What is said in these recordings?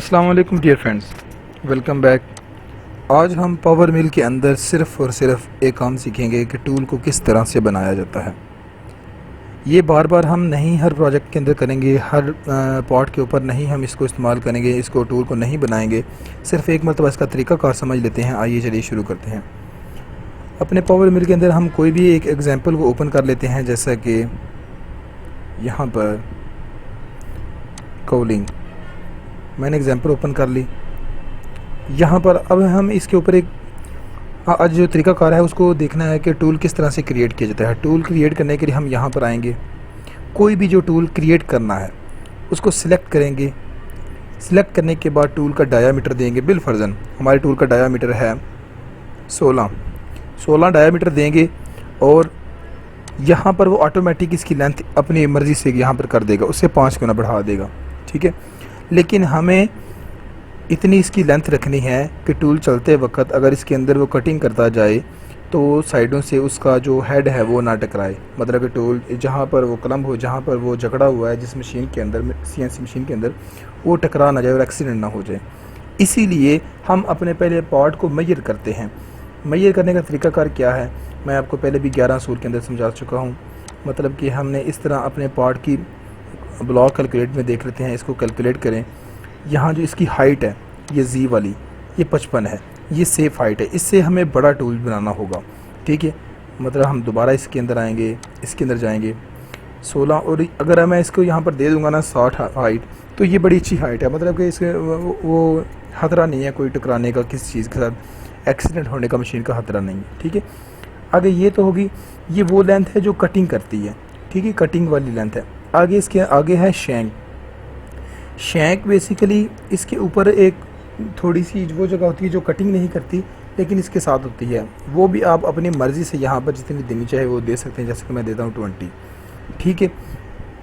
अस्सलाम वालेकुम dear friends, welcome back. आज हम पावर मिल के अंदर सिर्फ़ और सिर्फ एक काम सीखेंगे कि टूल को किस तरह से बनाया जाता है। ये बार बार हम नहीं हर प्रोजेक्ट के अंदर करेंगे, हर पार्ट के ऊपर नहीं हम इसको इस्तेमाल करेंगे, इसको टूल को नहीं बनाएंगे। सिर्फ़ एक मरतबा इसका तरीक़ाकार समझ लेते हैं। आइए चलिए शुरू करते हैं। अपने पावर मिल के अंदर हम कोई भी एक एग्ज़ाम्पल को ओपन कर लेते हैं, जैसा कि यहाँ पर कॉलिंग मैंने एग्जांपल ओपन कर ली। यहाँ पर अब हम इसके ऊपर एक आज जो तरीकाकार है उसको देखना है कि टूल किस तरह से क्रिएट किया जाता है। टूल क्रिएट करने के लिए हम यहाँ पर आएंगे, कोई भी जो टूल क्रिएट करना है उसको सिलेक्ट करेंगे। सिलेक्ट करने के बाद टूल का डायामीटर देंगे। बिल फर्जन हमारे टूल का डायामीटर है 16 डायामीटर देंगे और यहाँ पर वो ऑटोमेटिक इसकी लेंथ अपनी मर्ज़ी से यहाँ पर कर देगा, उससे 5 गुना बढ़ा देगा। ठीक है, लेकिन हमें इतनी इसकी लेंथ रखनी है कि टूल चलते वक्त अगर इसके अंदर वो कटिंग करता जाए तो साइडों से उसका जो हेड है वो ना टकराए। मतलब कि टूल जहाँ पर वो क्लम्ब हो, जहाँ पर वो जकड़ा हुआ है जिस मशीन के अंदर, CNC मशीन के अंदर, वो टकरा ना जाए और एक्सीडेंट ना हो जाए। इसीलिए हम अपने पहले पार्ट को मेजर करते हैं। मेजर करने का तरीकाकार क्या है मैं आपको पहले भी 11 असूल के अंदर समझा चुका हूँ। मतलब कि हमने इस तरह अपने पार्ट की ब्लॉक कैलकुलेट में देख लेते हैं। इसको कैलकुलेट करें। यहाँ जो इसकी हाइट है ये Z वाली, ये 55 है, ये सेफ हाइट है। इससे हमें बड़ा टूल बनाना होगा। ठीक है, मतलब हम दोबारा इसके अंदर आएंगे, इसके अंदर जाएंगे 16, और अगर मैं इसको यहाँ पर दे दूँगा ना 60 हाइट, तो ये बड़ी अच्छी हाइट है। मतलब कि इसके वो खतरा नहीं है कोई टकराने का, किसी चीज़ के साथ एक्सीडेंट होने का मशीन का खतरा नहीं है। ठीक है, आगे ये तो होगी, ये वो लेंथ है जो कटिंग करती है। ठीक है, कटिंग वाली लेंथ है। आगे इसके आगे है शैंक। शैंक बेसिकली इसके ऊपर एक थोड़ी सी वो जगह होती है जो कटिंग नहीं करती लेकिन इसके साथ होती है। वो भी आप अपनी मर्ज़ी से यहाँ पर जितनी देनी चाहे वो दे सकते हैं। जैसे कि मैं देता हूँ 20। ठीक है,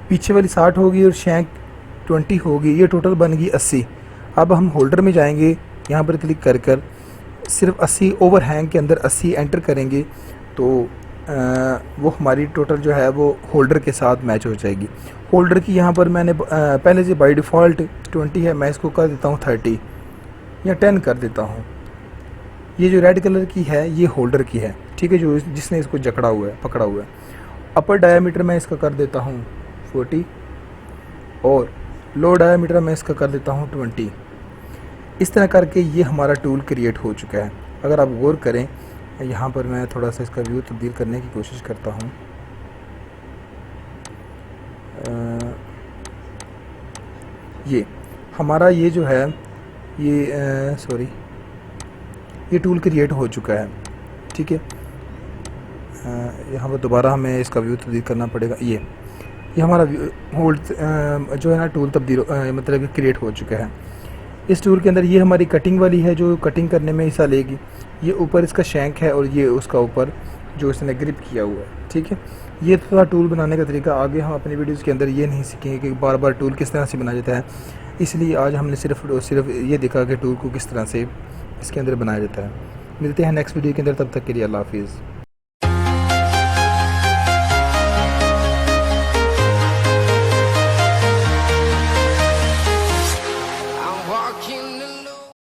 पीछे वाली 60 होगी और शैंक 20 होगी। ये टोटल बन गई 80। अब हम होल्डर में जाएंगे, यहाँ पर क्लिक कर सिर्फ 80 ओवर हैंग के अंदर 80 एंटर करेंगे तो वो हमारी टोटल जो है वो होल्डर के साथ मैच हो जाएगी। होल्डर की यहाँ पर मैंने पहले से बाय डिफ़ॉल्ट 20 है, मैं इसको कर देता हूँ 30 या 10 कर देता हूँ। ये जो रेड कलर की है ये होल्डर की है। ठीक है, जो जिसने इसको जकड़ा हुआ है, पकड़ा हुआ है। अपर डायामीटर मैं इसका कर देता हूँ 40 और लो डायामीटर मैं इसका कर देता हूँ 20। इस तरह करके ये हमारा टूल क्रिएट हो चुका है। अगर आप गौर करें, यहाँ पर मैं थोड़ा सा इसका व्यू तब्दील करने की कोशिश करता हूँ। ये हमारा ये जो है ये सॉरी ये टूल क्रिएट हो चुका है। ठीक है, यहाँ पर दोबारा हमें इसका व्यू तब्दील करना पड़ेगा। ये हमारा होल्ड जो है ना टूल तब्दील मतलब क्रिएट हो चुका है। इस टूल के अंदर ये हमारी कटिंग वाली है जो कटिंग करने में हिस्सा लेगी। ये ऊपर इसका शैंक है और ये उसका ऊपर जो इसने ग्रिप किया हुआ है। ठीक है, ये थोड़ा टूल बनाने का तरीका। आगे हम अपनी वीडियोस के अंदर ये नहीं सीखेंगे कि बार बार टूल किस तरह से बनाया जाता है, इसलिए आज हमने सिर्फ ये देखा कि टूल को किस तरह से इसके अंदर बनाया जाता है। मिलते हैं नेक्स्ट वीडियो के अंदर, तब तक के लिए अल्लाह हाफिज़।